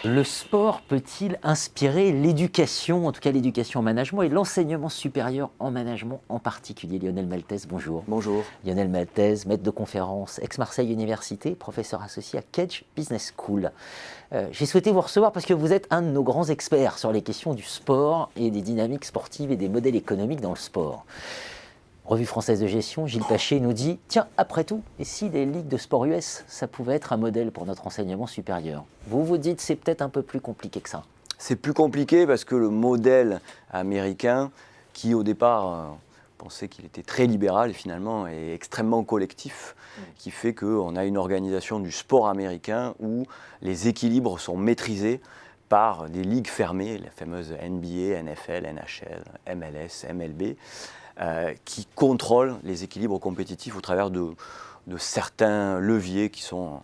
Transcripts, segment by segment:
Le sport peut-il inspirer l'éducation, en tout cas l'éducation en management et l'enseignement supérieur en management en particulier? Lionel Maltese, bonjour. Bonjour. Lionel Maltese, maître de conférence, ex-Marseille Université, professeur associé à Kedge Business School. J'ai souhaité vous recevoir parce que vous êtes un de nos grands experts sur les questions du sport et des dynamiques sportives et des modèles économiques dans le sport. Revue française de gestion, Gilles Pachet nous dit « Tiens, après tout, et si les ligues de sport US, ça pouvait être un modèle pour notre enseignement supérieur ?» Vous vous dites c'est peut-être un peu plus compliqué que ça. C'est plus compliqué parce que le modèle américain, qui au départ pensait qu'il était très libéral, finalement est extrêmement collectif, qui fait qu'on a une organisation du sport américain où les équilibres sont maîtrisés par des ligues fermées, les fameuses NBA, NFL, NHL, MLS, MLB, qui contrôlent les équilibres compétitifs au travers de certains leviers qui sont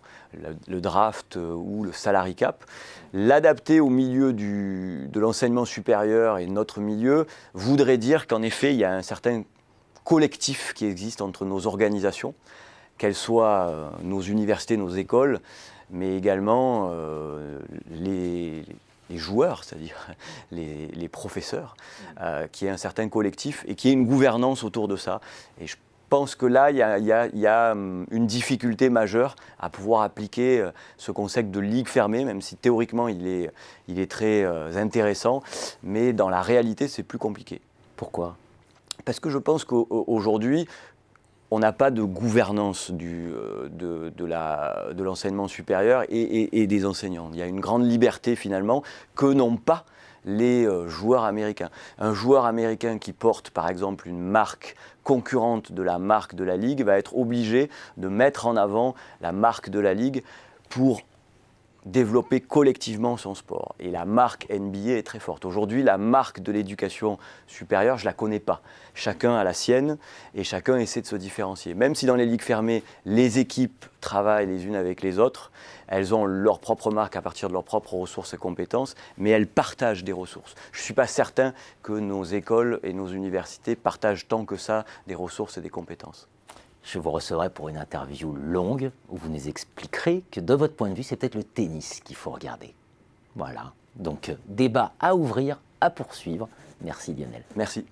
le draft ou le salary cap. L'adapter au milieu de l'enseignement supérieur et notre milieu voudrait dire qu'en effet, il y a un certain collectif qui existe entre nos organisations, qu'elles soient nos universités, nos écoles, mais également les joueurs, c'est-à-dire les professeurs, qui est un certain collectif et qui est une gouvernance autour de ça. Et je pense que là, il y a une difficulté majeure à pouvoir appliquer ce concept de ligue fermée, même si théoriquement il est très intéressant, mais dans la réalité, c'est plus compliqué. Pourquoi ? Parce que je pense qu'aujourd'hui, on n'a pas de gouvernance de l'enseignement supérieur et des enseignants. Il y a une grande liberté finalement que n'ont pas les joueurs américains. Un joueur américain qui porte par exemple une marque concurrente de la marque de la Ligue va être obligé de mettre en avant la marque de la Ligue pour développer collectivement son sport. Et la marque NBA est très forte. Aujourd'hui, la marque de l'éducation supérieure, je ne la connais pas. Chacun a la sienne et chacun essaie de se différencier. Même si dans les ligues fermées, les équipes travaillent les unes avec les autres, elles ont leur propre marque à partir de leurs propres ressources et compétences, mais elles partagent des ressources. Je ne suis pas certain que nos écoles et nos universités partagent tant que ça des ressources et des compétences. Je vous recevrai pour une interview longue où vous nous expliquerez que de votre point de vue, c'est peut-être le tennis qu'il faut regarder. Voilà, donc débat à ouvrir, à poursuivre. Merci Lionel. Merci.